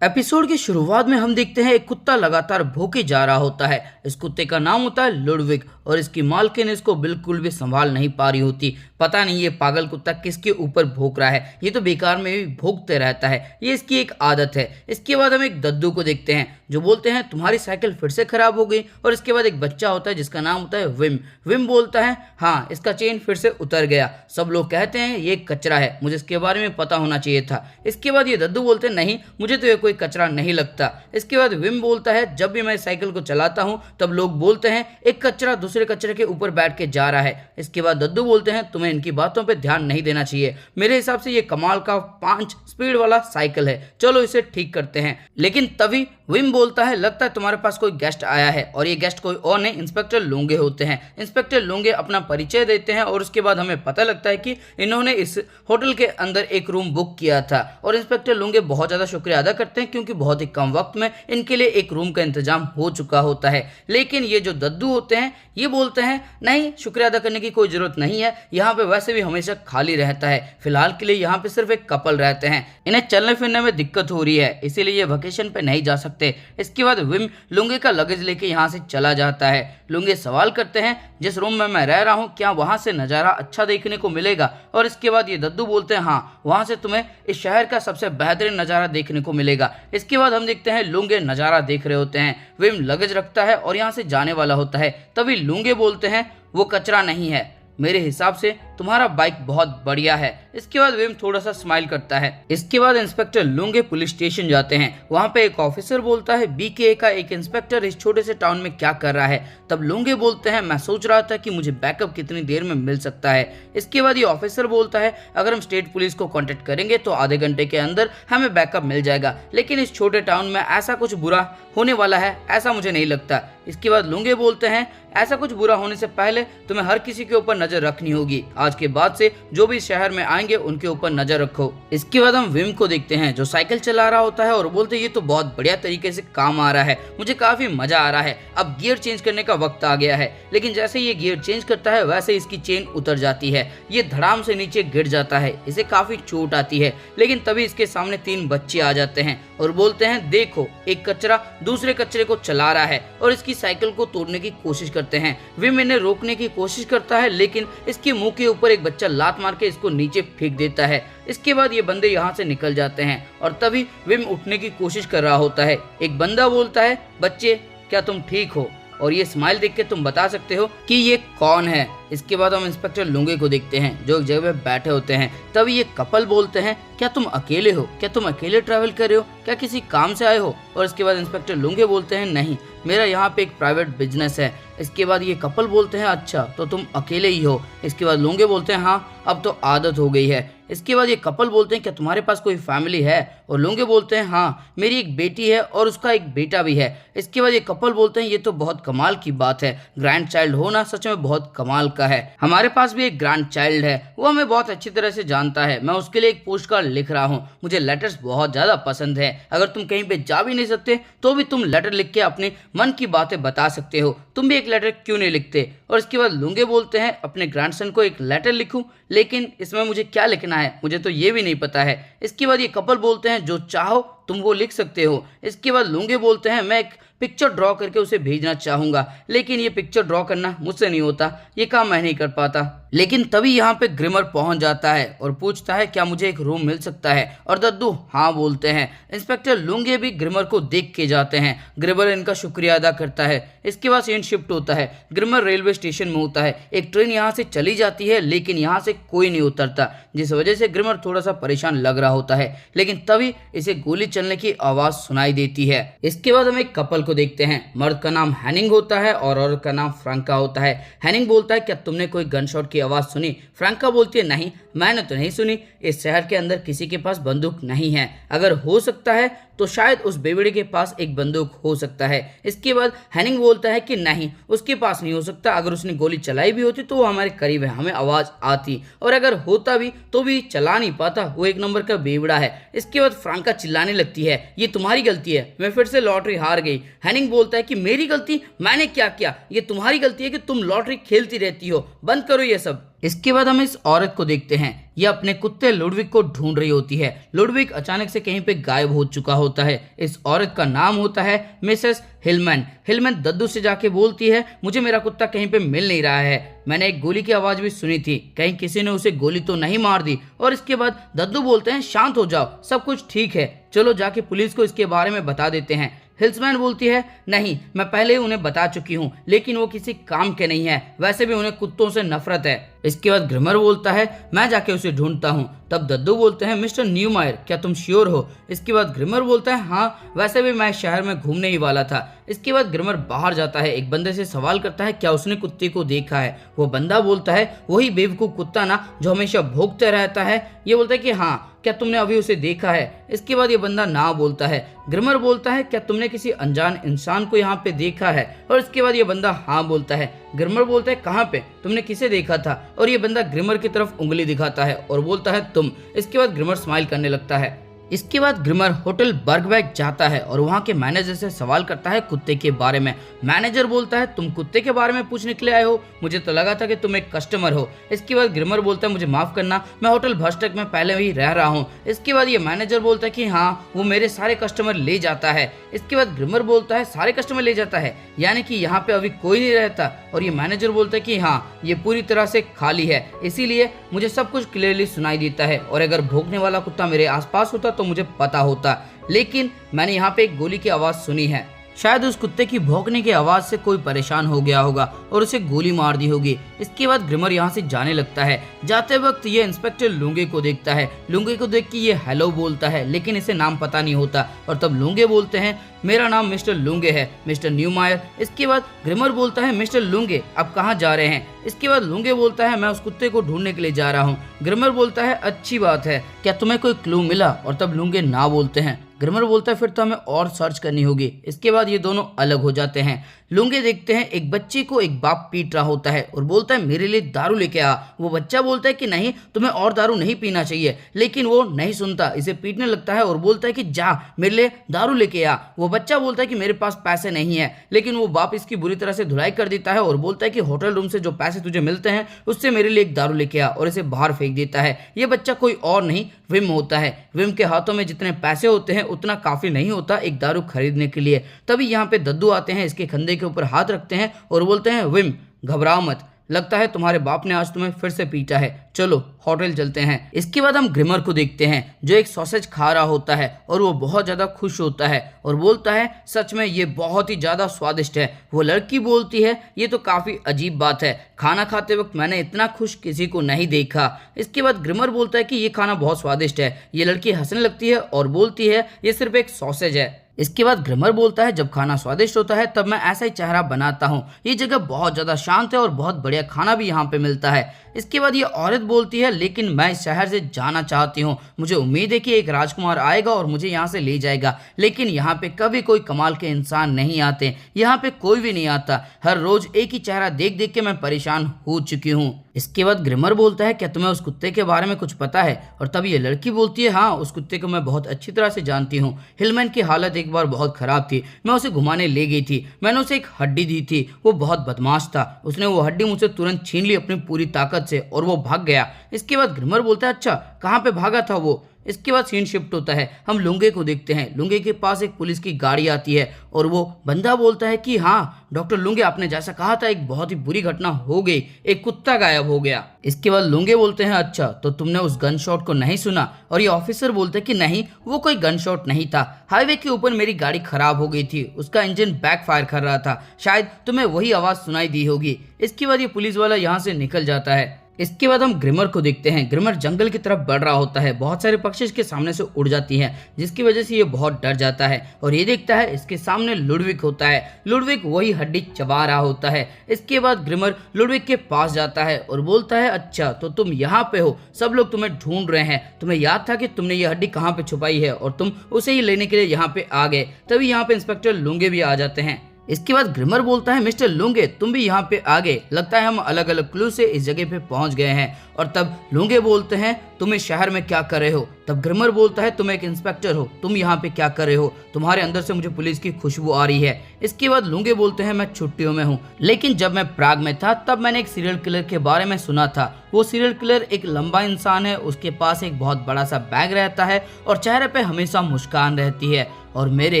Episode की शुरुआत में हम देखते हैं एक कुत्ता लगातार भूखे जा रहा होता है। इस कुत्ते का नाम होता है लुडविग और इसकी मालकिन इसको बिल्कुल भी संभाल नहीं पा रही होती। पता नहीं ये पागल कुत्ता किसके ऊपर भूख रहा है, ये तो बेकार में भी भूखते रहता है, ये इसकी एक आदत है। इसके बाद हम एक दद्दू को देखते हैं जो बोलते हैं तुम्हारी साइकिल फिर से खराब हो गई। और इसके बाद एक बच्चा होता है जिसका नाम होता है विम। विम बोलता है हाँ इसका चेन फिर से उतर गया, सब लोग कहते हैं ये कचरा है, मुझे इसके बारे में पता होना चाहिए था। इसके बाद ये दद्दू बोलते हैं नहीं मुझे तो ये कोई कचरा नहीं लगता। इसके बाद विम बोलता है जब भी मैं साइकिल को चलाता हूं तब लोग बोलते हैं एक कचरा दूसरे कचरे के ऊपर बैठ के जा रहा है। इसके बाद दद्दू बोलते हैं तुम्हें इनकी बातों पे ध्यान नहीं देना चाहिए, मेरे हिसाब से ये कमाल का 5 स्पीड वाला साइकिल है, चलो इसे ठीक करते हैं। लेकिन तभी विम बोलता है लगता है तुम्हारे पास कोई गेस्ट आया है, और ये गेस्ट कोई और नहीं इंस्पेक्टर लूंगे होते हैं। इंस्पेक्टर लूंगे अपना परिचय देते हैं और उसके बाद हमें पता लगता है कि इन्होंने इस होटल के अंदर एक रूम बुक किया था। और इंस्पेक्टर लूंगे बहुत ज़्यादा शुक्रिया अदा करते हैं क्योंकि बहुत ही कम वक्त में इनके लिए एक रूम का इंतजाम हो चुका होता है। लेकिन ये जो दद्दू होते हैं ये बोलते हैं नहीं शुक्रिया अदा करने की कोई ज़रूरत नहीं है, यहाँ पे वैसे भी हमेशा खाली रहता है, फिलहाल के लिए यहाँ पे सिर्फ एक कपल रहते हैं, इन्हें चलने फिरने में दिक्कत हो रही है इसीलिए ये वेकेशन पे नहीं जा सकते। इसके बाद विम लुंगे का लगेज लेके यहाँ से चला जाता है। लुंगे सवाल करते हैं जिस रूम में मैं रह रहा हूँ क्या वहाँ से नज़ारा अच्छा देखने को मिलेगा। और इसके बाद ये दद्दू बोलते हैं हाँ वहाँ से तुम्हें इस शहर का सबसे बेहतरीन नज़ारा देखने को मिलेगा। इसके बाद हम देखते हैं लुंगे नज़ारा देख रहे होते हैं, विम लगेज रखता है और यहाँ से जाने वाला होता है। तभी लुंगे बोलते हैं वो कचरा नहीं है, मेरे हिसाब से तुम्हारा बाइक बहुत बढ़िया है। इसके बाद विम थोड़ा सा स्माइल करता है। इसके बाद इंस्पेक्टर लुंगे पुलिस स्टेशन जाते हैं, वहाँ पे एक ऑफिसर बोलता है बीके का एक इंस्पेक्टर इस छोटे से टाउन में क्या कर रहा है। तब लुंगे बोलते हैं मैं सोच रहा था कि मुझे बैकअप कितनी देर में मिल सकता है। इसके बाद ये ऑफिसर बोलता है अगर हम स्टेट पुलिस को कॉन्टेक्ट करेंगे तो आधे घंटे के अंदर हमें बैकअप मिल जाएगा, लेकिन इस छोटे टाउन में ऐसा कुछ बुरा होने वाला है ऐसा मुझे नहीं लगता। इसके बाद लुंगे बोलते हैं ऐसा कुछ बुरा होने से पहले तुम्हें हर किसी के ऊपर नजर रखनी होगी, आज के बाद से जो भी शहर में आएंगे उनके ऊपर नजर रखो। इसके बाद हम विम को देखते हैं जो साइकिल चला रहा होता है और बोलते हैं ये तो बहुत बढ़िया तरीके से काम आ रहा है, मुझे काफी मजा आ रहा है, अब गियर चेंज करने का वक्त आ गया है। लेकिन जैसे ये गियर चेंज करता है वैसे इसकी चेन उतर जाती है, ये धड़ाम से नीचे गिर जाता है, इसे काफी चोट आती है। लेकिन तभी इसके सामने 3 बच्चे आ जाते हैं और बोलते हैं देखो एक कचरा दूसरे कचरे को चला रहा है और इसकी साइकिल को तोड़ने की कोशिश करते हैं। विम इन्हें रोकने की कोशिश करता है लेकिन इसके मुंह के ऊपर एक बच्चा लात मार के इसको नीचे फेंक देता है। इसके बाद ये बंदे यहाँ से निकल जाते हैं और तभी विम उठने की कोशिश कर रहा होता है। एक बंदा बोलता है बच्चे क्या तुम ठीक हो, और ये स्माइल देख के तुम बता सकते हो कि ये कौन है। इसके बाद हम इंस्पेक्टर लुंगे को देखते हैं जो एक जगह पे बैठे होते हैं। तभी ये कपल बोलते हैं क्या तुम अकेले हो, क्या तुम अकेले ट्रैवल कर रहे हो, क्या किसी काम से आए हो। और इसके बाद इंस्पेक्टर लुंगे बोलते हैं नहीं मेरा यहाँ पे एक प्राइवेट बिजनेस है। इसके बाद ये कपल बोलते हैं अच्छा तो तुम अकेले ही हो। इसके बाद लुंगे बोलते हैं हाँ अब तो आदत हो गई है। इसके बाद ये कपल बोलते हैं क्या तुम्हारे पास कोई फैमिली है, और लुंगे बोलते हैं हाँ मेरी एक बेटी है और उसका एक बेटा भी है। इसके बाद ये कपल बोलते हैं ये तो बहुत कमाल की बात है, ग्रैंड चाइल्ड होना सच में बहुत कमाल का है, हमारे पास भी एक ग्रैंड चाइल्ड है, वो हमें बहुत अच्छी तरह से जानता है, मैं उसके लिए एक पोस्ट कार्ड लिख रहा हूँ, मुझे लेटर्स बहुत ज़्यादा पसंद है, अगर तुम कहीं पे जा भी नहीं सकते तो भी तुम लेटर लिख के अपने मन की बातें बता सकते हो, तुम भी एक लेटर क्यों नहीं लिखते। और इसके बाद लुंगे बोलते हैं अपने ग्रैंडसन को एक लेटर लिखूं, लेकिन इसमें मुझे क्या लिखना है मुझे तो ये भी नहीं पता है। इसके बाद ये कपल बोलते हैं जो चाहो तुम वो लिख सकते हो। इसके बाद लुंगे बोलते हैं मैं एक पिक्चर ड्रॉ करके उसे भेजना चाहूँगा, लेकिन ये पिक्चर ड्रॉ करना मुझसे नहीं होता, ये काम मैं नहीं कर पाता। लेकिन तभी यहाँ पे ग्रिमर पहुँच जाता है और पूछता है क्या मुझे एक रूम मिल सकता है, और दद्दू हाँ बोलते हैं। इंस्पेक्टर लुंगे भी ग्रिमर को देख के जाते हैं, ग्रिमर इनका शुक्रिया अदा करता है। इसके बाद सीन शिफ्ट होता है, ग्रिमर रेलवे स्टेशन में होता है, एक ट्रेन यहाँ से चली जाती है लेकिन यहाँ से कोई नहीं उतरता, जिस वजह से ग्रिमर थोड़ा सा परेशान लग रहा होता है। लेकिन तभी इसे गोली चलने की आवाज़ सुनाई देती है। इसके बाद हम एक कपल को देखते हैं, मर्द का नाम हैनिंग होता है और औरत का नाम फ्रैंका होता है। हैनिंग बोलता है क्या तुमने कोई गन शॉट की आवाज़ सुनी। फ्रैंका बोलती है नहीं मैंने तो नहीं सुनी, इस शहर के अंदर किसी के पास बंदूक नहीं है, अगर हो सकता है तो शायद उस बेवड़े के पास एक बंदूक हो सकता है। इसके बाद हैनिंग बोलता है कि नहीं उसके पास नहीं हो सकता, अगर उसने गोली चलाई भी होती तो वो हमारे करीब है, हमें आवाज़ आती, और अगर होता भी तो भी चला नहीं पाता, वो एक नंबर का बेवड़ा है। इसके बाद फ्रैंका चिल्लाने लगती है ये तुम्हारी गलती है, मैं फिर से लॉटरी हार गई। हैनिंग बोलता है कि मेरी गलती, मैंने क्या किया, ये तुम्हारी गलती है कि तुम लॉटरी खेलती रहती हो, बंद करो ये सब। इसके बाद हम इस औरत को देखते हैं। ये अपने कुत्ते लुडविग को ढूंढ रही होती है। लुडविग अचानक से कहीं पे गायब हो चुका होता है। इस औरत का नाम होता है मिसेस हिलमैन। हिलमैन दद्दू से जाके बोलती है, मुझे मेरा कुत्ता कहीं पे मिल नहीं रहा है। मैंने एक गोली की आवाज भी सुनी थी, कहीं किसी ने उसे गोली तो नहीं मार दी। और इसके बाद दद्दू बोलते हैं, शांत हो जाओ, सब कुछ ठीक है, चलो जाके पुलिस को इसके बारे में बता देते हैं। हिल्समैन बोलती है, नहीं, मैं पहले ही उन्हें बता चुकी हूँ, लेकिन वो किसी काम के नहीं है, वैसे भी उन्हें कुत्तों से नफरत है। इसके बाद ग्रिमर बोलता है, मैं जाके उसे ढूंढता हूँ। तब दद्दू बोलते हैं, मिस्टर न्यूमायर, क्या तुम श्योर हो? इसके बाद ग्रिमर बोलता है, हाँ, वैसे भी मैं शहर में घूमने ही वाला था। इसके बाद ग्रिमर बाहर जाता है, एक बंदे से सवाल करता है, क्या उसने कुत्ते को देखा है? वो बंदा बोलता है, वही बेवकूफ कुत्ता ना, जो हमेशा भौंकते रहता है। ये बोलता है कि हाँ, क्या तुमने अभी उसे देखा है? इसके बाद ये बंदा ना बोलता है। ग्रिमर बोलता है, क्या तुमने किसी अनजान इंसान को यहाँ पे देखा है? और इसके बाद ये बंदा हाँ बोलता है। ग्रिमर बोलता है, कहाँ पे? तुमने किसे देखा था? और ये बंदा ग्रिमर की तरफ उंगली दिखाता है और बोलता है, तुम। इसके बाद ग्रिमर स्माइल करने लगता है। इसके बाद ग्रिमर होटल बर्गबैक जाता है और वहाँ के मैनेजर से सवाल करता है कुत्ते के बारे में। मैनेजर बोलता है, तुम कुत्ते के बारे में पूछने के लिए आए हो? मुझे तो लगा था कि तुम एक कस्टमर हो। इसके बाद ग्रिमर बोलता है, मुझे माफ करना, मैं होटल भस्टक में पहले ही रह रहा हूँ। इसके बाद ये मैनेजर बोलता है कि हाँ, वो मेरे सारे कस्टमर ले जाता है। इसके बाद ग्रिमर बोलता है, सारे कस्टमर ले जाता है, यानी कि यहाँ पे अभी कोई नहीं रहता? और ये मैनेजर बोलता है कि हाँ, ये पूरी तरह से खाली है, इसीलिए मुझे सब कुछ क्लियरली सुनाई देता है, और अगर भौंकने वाला कुत्ता मेरे आसपास होता तो मुझे पता होता, लेकिन मैंने यहाँ पे एक गोली की आवाज सुनी है। शायद उस कुत्ते की भौंकने की आवाज से कोई परेशान हो गया होगा और उसे गोली मार दी होगी। इसके बाद ग्रिमर यहाँ से जाने लगता है। जाते वक्त ये इंस्पेक्टर लुंगे को देखता है। लुंगे को देख के ये हेलो बोलता है, लेकिन इसे नाम पता नहीं होता। और तब लुंगे बोलते हैं, मेरा नाम मिस्टर लुंगे है, मिस्टर न्यूमायर। इसके बाद ग्रिमर बोलता है, मिस्टर लुंगे, आप कहाँ जा रहे हैं? इसके बाद लुंगे बोलता है, मैं उस कुत्ते को ढूंढने के लिए जा रहा हूँ। ग्रिमर बोलता है, अच्छी बात है, क्या तुम्हें कोई क्लू मिला? और तब लुंगे ना बोलते हैं। ग्रिमर बोलता है, फिर तो हमें और सर्च करनी होगी। इसके बाद ये दोनों अलग हो जाते हैं। लुंगे देखते हैं एक बच्चे को एक बाप पीट रहा होता है और बोलता है, मेरे लिए दारू लेके आ। वो बच्चा बोलता है कि नहीं, तुम्हें और दारू नहीं पीना चाहिए, लेकिन वो नहीं सुनता, इसे पीटने लगता है और बोलता है कि जा, मेरे लिए दारू लेके आ। वो बच्चा बोलता है कि मेरे पास पैसे नहीं है, लेकिन वो बाप इसकी बुरी तरह से धुलाई कर देता है और बोलता है कि होटल रूम से जो पैसे तुझे मिलते हैं उससे मेरे लिए एक दारू लेके आ, और इसे बाहर फेंक देता है। ये बच्चा कोई और नहीं, विम होता है। विम के हाथों में जितने पैसे होते हैं उतना काफी नहीं होता एक दारू खरीदने के लिए। तभी यहाँ पे दद्दू आते हैं, इसके कंधे के ऊपर हाथ रखते हैं और बोलते हैं, विम, घबराओ मत, लगता है तुम्हारे बाप ने आज तुम्हें फिर से पीटा है, चलो होटल चलते हैं। इसके बाद हम ग्रिमर को देखते हैं, जो एक सॉसेज खा रहा होता है और वो बहुत ज्यादा खुश होता है और बोलता है, सच में ये बहुत ही ज्यादा स्वादिष्ट है। वो लड़की बोलती है, ये तो काफी अजीब बात है, खाना खाते वक्त मैंने इतना खुश किसी को नहीं देखा। इसके बाद ग्रिमर बोलता है कि ये खाना बहुत स्वादिष्ट है। ये लड़की हंसने लगती है और बोलती है, ये सिर्फ एक सॉसेज है। इसके बाद ग्रिमर बोलता है, जब खाना स्वादिष्ट होता है तब मैं ऐसा ही चेहरा बनाता हूँ। ये जगह बहुत ज्यादा शांत है और बहुत बढ़िया खाना भी यहाँ पे मिलता है। इसके बाद ये औरत बोलती है, लेकिन मैं इस शहर से जाना चाहती हूँ, मुझे उम्मीद है कि एक राजकुमार आएगा और मुझे यहाँ से ले जाएगा, लेकिन यहाँ पे कभी कोई कमाल के इंसान नहीं आते, यहाँ पे कोई भी नहीं आता, हर रोज एक ही चेहरा देख देख के मैं परेशान हो चुकी हूँ। इसके बाद ग्रिमर बोलता है, क्या तुम्हें उस कुत्ते के बारे में कुछ पता है? और तब ये लड़की बोलती है, हाँ, उस कुत्ते को मैं बहुत अच्छी तरह से जानती हूँ। हिलमैन की हालत एक बार बहुत खराब थी, मैं उसे घुमाने ले गई थी, मैंने उसे एक हड्डी दी थी, वो बहुत बदमाश था, उसने वो हड्डी मुझसे तुरंत छीन ली अपनी पूरी ताकत से और वो भाग गया। इसके बाद ग्रिमर बोलता है, अच्छा, कहाँ पे भागा था वो? इसके बाद सीन शिफ्ट होता है, हम लुंगे को देखते हैं। लुंगे के पास एक पुलिस की गाड़ी आती है और वो बंदा बोलता है कि हाँ डॉक्टर लुंगे, आपने जैसा कहा था एक बहुत ही बुरी घटना हो गई, एक कुत्ता गायब हो गया। इसके बाद लुंगे बोलते हैं, अच्छा, तो तुमने उस गन शॉट को नहीं सुना? और ये ऑफिसर बोलते हैं कि नहीं, वो कोई गन शॉट नहीं था, हाईवे के ऊपर मेरी गाड़ी खराब हो गई थी, उसका इंजन बैक फायर कर रहा था, शायद तुम्हें वही आवाज सुनाई दी होगी। इसके बाद ये पुलिस वाला यहाँ से निकल जाता है। इसके बाद हम ग्रिमर को देखते हैं। ग्रिमर जंगल की तरफ बढ़ रहा होता है, बहुत सारे पक्षी इसके सामने से उड़ जाती हैं, जिसकी वजह से ये बहुत डर जाता है और ये देखता है इसके सामने लुडविग होता है। लुडविग वही हड्डी चबा रहा होता है। इसके बाद ग्रिमर लुडविग के पास जाता है और बोलता है, अच्छा, तो तुम यहाँ पे हो, सब लोग तुम्हें ढूंढ रहे हैं, तुम्हें याद था कि तुमने ये हड्डी कहाँ पे छुपाई है और तुम उसे ही लेने के लिए यहाँ पे आ गए। तभी यहाँ पे इंस्पेक्टर लुंगे भी आ जाते हैं। इसके बाद ग्रिमर बोलता है मिस्टर लुंगे तुम भी यहाँ पे आ गए, लगता है हम अलग अलग क्लू से इस जगह पे पहुंच गए हैं। और तब लुंगे बोलते हैं तुम इस शहर में क्या कर रहे हो। तब ग्रिमर बोलता है तुम एक इंस्पेक्टर हो, तुम यहाँ पे क्या कर रहे हो, तुम्हारे अंदर से मुझे पुलिस की खुशबू आ रही है। इसके बाद लुंगे बोलते हैं मैं छुट्टियों में हूँ, लेकिन जब मैं प्राग में था तब मैंने एक सीरियल किलर के बारे में सुना था। वो सीरियल किलर एक लंबा इंसान है, उसके पास एक बहुत बड़ा सा बैग रहता है और चेहरे पे हमेशा मुस्कान रहती है, और मेरे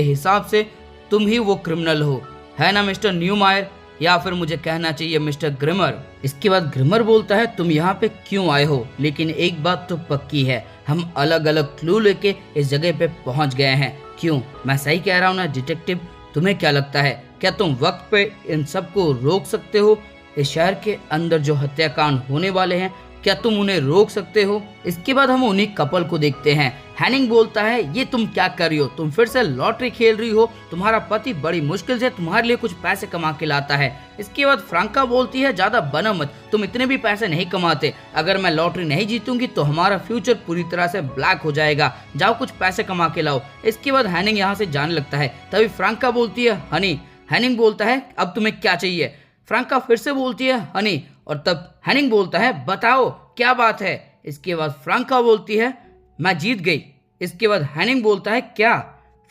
हिसाब से तुम ही वो क्रिमिनल हो, है ना मिस्टर न्यूमायर, या फिर मुझे कहना चाहिए मिस्टर ग्रिमर। इसके बाद ग्रिमर बोलता है तुम यहाँ पे क्यों आए हो, लेकिन एक बात तो पक्की है, हम अलग अलग क्लू लेके इस जगह पे पहुंच गए हैं। क्यों, मैं सही कह रहा हूँ ना डिटेक्टिव? तुम्हें क्या लगता है, क्या तुम वक्त पे इन सबको रोक सकते हो? इस शहर के अंदर जो हत्याकांड होने वाले हैं, क्या तुम उन्हें रोक सकते हो? इसके बाद हम उन्हीं कपल को देखते हैं। हैनिंग बोलता है ये तुम क्या कर रही हो, तुम फिर से लॉटरी खेल रही हो, तुम्हारा पति बड़ी मुश्किल से तुम्हारे लिए कुछ पैसे कमा के लाता है। इसके बाद फ्रांका बोलती है ज्यादा बनो मत, तुम इतने भी पैसे नहीं कमाते, अगर मैं लॉटरी नहीं जीतूंगी तो हमारा फ्यूचर पूरी तरह से ब्लैक हो जाएगा, जाओ कुछ पैसे कमा के लाओ। इसके बाद हैनिंग यहाँ से जाने लगता है। तभी फ्रांका बोलती है हनी। हैनिंग बोलता है अब तुम्हें क्या चाहिए? फ्रांका फिर से बोलती है हनी, और तब हैनिंग बोलता है बताओ क्या बात है। इसके बाद फ्रांका बोलती है मैं जीत गई। इसके बाद हैनिंग बोलता है क्या?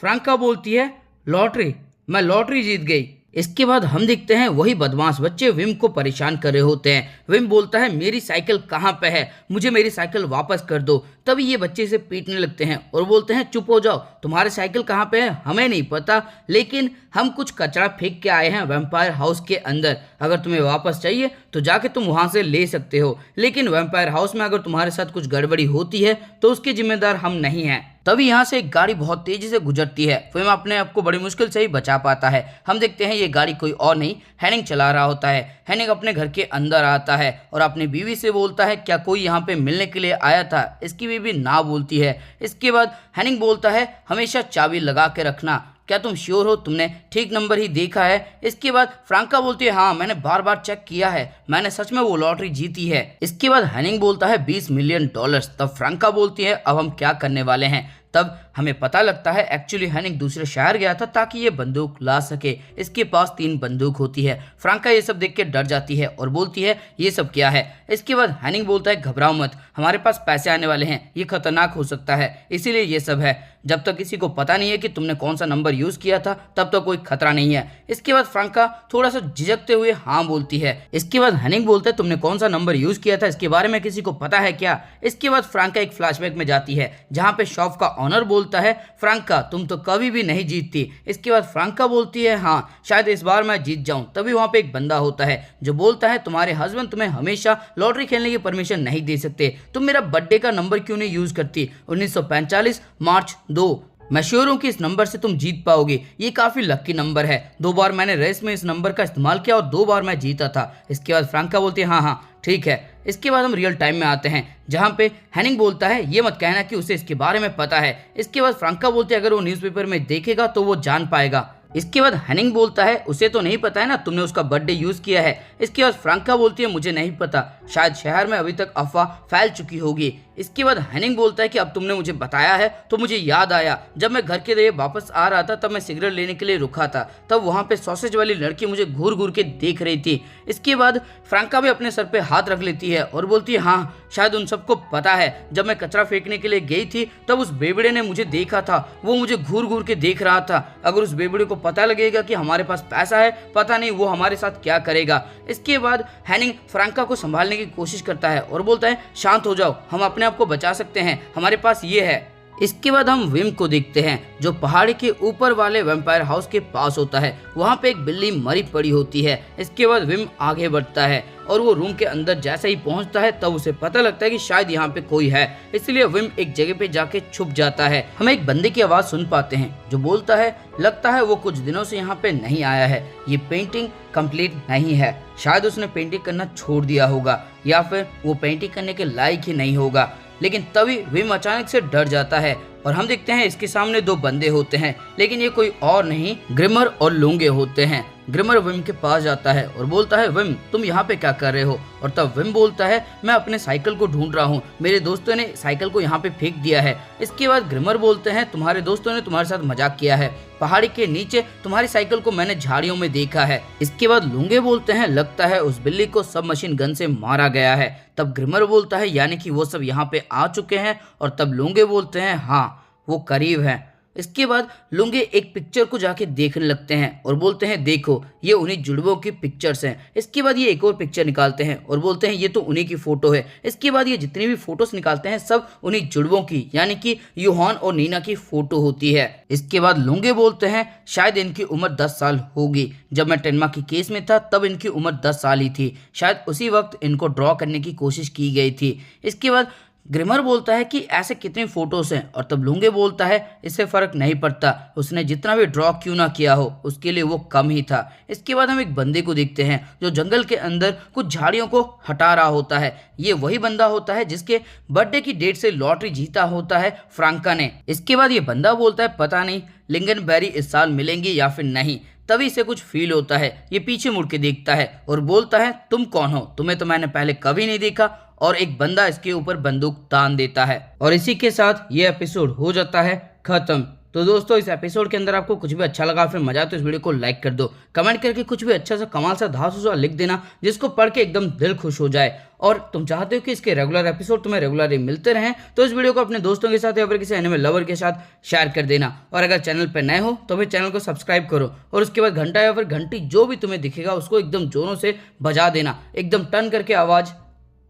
फ्रांका बोलती है लॉटरी, मैं लॉटरी जीत गई। इसके बाद हम देखते हैं वही बदमाश बच्चे विम को परेशान कर रहे होते हैं। विम बोलता है मेरी साइकिल कहाँ पे है, मुझे मेरी साइकिल वापस कर दो। तभी ये बच्चे इसे पीटने लगते हैं और बोलते हैं चुप हो जाओ, तुम्हारी साइकिल कहाँ पे है हमें नहीं पता, लेकिन हम कुछ कचरा फेंक के आए हैं वैम्पायर हाउस के अंदर, अगर तुम्हें वापस चाहिए तो जाके तुम वहां से ले सकते हो, लेकिन वैम्पायर हाउस में अगर तुम्हारे साथ कुछ गड़बड़ी होती है तो उसके जिम्मेदार हम नहीं हैं। तभी यहाँ से एक गाड़ी बहुत तेजी से गुजरती है। विम अपने आप को बड़ी मुश्किल से ही बचा पाता है। हम देखते हैं ये गाड़ी कोई और नहीं हैनिंग चला रहा होता है। हैनिंग अपने घर के अंदर आता है और अपनी बीवी से बोलता है क्या कोई यहाँ पे मिलने के लिए आया था? इसकी बीवी ना बोलती है। इसके बाद हैनिंग बोलता है हमेशा चाबी लगा के रखना, क्या तुम श्योर हो तुमने ठीक नंबर ही देखा है? इसके बाद फ्रांका बोलती है हाँ मैंने बार बार चेक किया है, मैंने सच में वो लॉटरी जीती है। इसके बाद हैनिंग बोलता है $20 मिलियन। तब फ्रांका बोलती है अब हम क्या करने वाले हैं? तब हमें पता लगता है एक्चुअली हैनिंग दूसरे शहर गया था ताकि ये बंदूक ला सके। इसके पास 3 बंदूक होती है। फ्रांका ये सब देख के डर जाती है और बोलती है ये सब क्या है? इसके बाद हैनिंग बोलता है घबराओ मत, हमारे पास पैसे आने वाले हैं, ये खतरनाक हो सकता है, इसीलिए ये सब है, जब तक किसी को पता नहीं है कि तुमने कौन सा नंबर यूज किया था तब तक कोई खतरा नहीं है। इसके बाद फ्रांका थोड़ा सा झिझकते हुए हाँ बोलती है। इसके बाद हैनिंग बोलता है तुमने कौन सा नंबर यूज किया था, इसके बारे में किसी को पता है क्या? इसके बाद फ्रांका एक फ्लैशबैक में जाती है जहाँ पे शॉप का ऑनर बोलता है फ्रांका तुम तो कभी भी नहीं जीतती। इसके बाद फ्रांका बोलती है हाँ शायद इस बार मैं जीत जाऊं। तभी वहां पे एक बंदा होता है जो बोलता है तुम्हारे हस्बैंड तुम्हें हमेशा लॉटरी खेलने की परमिशन नहीं दे सकते, तुम मेरा बर्थडे का नंबर क्यों नहीं यूज करती? 1945 मार्च 2, मैं श्योर हूँ कि इस नंबर से तुम जीत पाओगे, ये काफी लकी नंबर है, 2 बार मैंने रेस में इस नंबर का इस्तेमाल किया और 2 बार मैं जीता था। इसके बाद फ्रांका बोलती है हाँ ठीक है। इसके बाद हम रियल टाइम में आते हैं जहाँ पे हैनिंग बोलता है ये मत कहना कि उसे इसके बारे में पता है। इसके बाद फ्रांका बोलते है अगर वो न्यूज़पेपर में देखेगा तो वो जान पाएगा। इसके बाद हैनिंग बोलता है उसे तो नहीं पता है ना तुमने उसका बर्थडे यूज किया है। इसके बाद फ्रांका बोलती है मुझे नहीं पता, शायद शहर में अभी तक अफवाह फैल चुकी होगी। इसके बाद हैनिंग बोलता है कि अब तुमने मुझे बताया है तो मुझे याद आया, जब मैं घर के लिए वापस आ रहा था तब मैं सिगरेट लेने के लिए रुका था, तब वहां पे सॉसेज वाली लड़की मुझे घूर घूर के देख रही थी। इसके बाद फ्रांका भी अपने सर पे हाथ रख लेती है और बोलती है हाँ शायद उन सबको पता है, जब मैं कचरा फेंकने के लिए गई थी तब उस बेबड़े ने मुझे देखा था, वो मुझे घूर घूर के देख रहा था, अगर उस बेबड़े को पता लगेगा कि हमारे पास पैसा है पता नहीं वो हमारे साथ क्या करेगा। इसके बाद हैनिंग फ्रांका को संभालने की कोशिश करता है और बोलता है शांत हो जाओ, हम अपने आप को बचा सकते हैं, हमारे पास ये है। इसके बाद हम विम को देखते हैं जो पहाड़ी के ऊपर वाले वैम्पायर हाउस के पास होता है। वहाँ पे एक बिल्ली मरी पड़ी होती है। इसके बाद विम आगे बढ़ता है और वो रूम के अंदर जैसे ही पहुंचता है तब उसे पता लगता है कि शायद यहाँ पे कोई है, इसलिए विम एक जगह पे जाके छुप जाता है। हम एक बंदे की आवाज सुन पाते हैं जो बोलता है लगता है वो कुछ दिनों से यहाँ पे नहीं आया है, ये पेंटिंग कंप्लीट नहीं है, शायद उसने पेंटिंग करना छोड़ दिया होगा या फिर वो पेंटिंग करने के लायक ही नहीं होगा। लेकिन तभी विम अचानक से डर जाता है और हम देखते हैं इसके सामने 2 बंदे होते हैं, लेकिन ये कोई और नहीं ग्रिमर और लुंगे होते हैं। ग्रिमर विम के पास जाता है और बोलता है, विम तुम यहाँ पे क्या कर रहे हो? और तब विम बोलता है, मैं अपने साइकिल को ढूंढ रहा हूँ, मेरे दोस्तों ने साइकिल को यहाँ पे फेंक दिया है। इसके बाद ग्रिमर बोलते हैं, तुम्हारे दोस्तों ने तुम्हारे साथ मजाक किया है, पहाड़ी के नीचे तुम्हारी साइकिल को मैंने झाड़ियों में देखा है। इसके बाद लुंगे बोलते हैं, लगता है उस बिल्ली को सब मशीन गन से मारा गया है। तब ग्रिमर बोलता है, यानी कि वो सब यहाँ पे आ चुके हैं। और तब लुंगे बोलते हैं, हाँ वो करीब है। इसके बाद लुंगे एक पिक्चर को जाके देखने लगते हैं और बोलते हैं, देखो ये उन्हीं जुड़वों की पिक्चर्स हैं। इसके बाद ये एक और पिक्चर निकालते हैं और बोलते हैं, ये तो उन्हीं की फोटो है। इसके बाद ये जितनी भी फोटोस निकालते हैं सब उन्हीं जुड़वों की, यानी कि यूहान और नीना की फोटो होती है। इसके बाद लुंगे बोलते हैं, शायद इनकी उम्र 10 साल होगी। जब मैं टेनमा के केस में था तब इनकी उम्र 10 साल ही थी, शायद उसी वक्त इनको ड्रॉ करने की कोशिश की गई थी। इसके बाद ग्रिमर बोलता है कि ऐसे कितनी फोटोज हैं। और तब लुंगे बोलता है, इससे फर्क नहीं पड़ता, उसने जितना भी ड्रॉ क्यों ना किया हो उसके लिए वो कम ही था। इसके बाद हम एक बंदे को देखते हैं जो जंगल के अंदर कुछ झाड़ियों को हटा रहा होता है। ये वही बंदा होता है जिसके बर्थडे की डेट से लॉटरी जीता होता है फ्रांका ने। इसके बाद ये बंदा बोलता है, पता नहीं लिंगनबेरी इस साल मिलेंगी या फिर नहीं। तभी इसे कुछ फील होता है, ये पीछे मुड़ के देखता है और बोलता है, तुम कौन हो? तुम्हें तो मैंने पहले कभी नहीं देखा। और एक बंदा इसके ऊपर बंदूक तान देता है। और इसी के साथ ये एपिसोड हो जाता है खत्म। तो दोस्तों इस एपिसोड के अंदर आपको कुछ भी अच्छा लगा, फिर मजा, तो इस वीडियो को लाइक कर दो, कमेंट करके कुछ भी अच्छा सा कमाल सा धांसू लिख देना जिसको पढ़ के एकदम दिल खुश हो जाए। और तुम चाहते हो कि इसके रेगुलर एपिसोड तुम्हें रेगुलर मिलते रहें तो इस वीडियो को अपने दोस्तों के साथ या फिर किसी एनिमे लवर के साथ शेयर कर देना। और अगर चैनल पर नए हो तो फिर चैनल को सब्सक्राइब करो और उसके बाद घंटा या फिर घंटी जो भी तुम्हें दिखेगा उसको एकदम जोरों से बजा देना, एकदम टन करके आवाज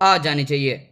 आ जानी चाहिए।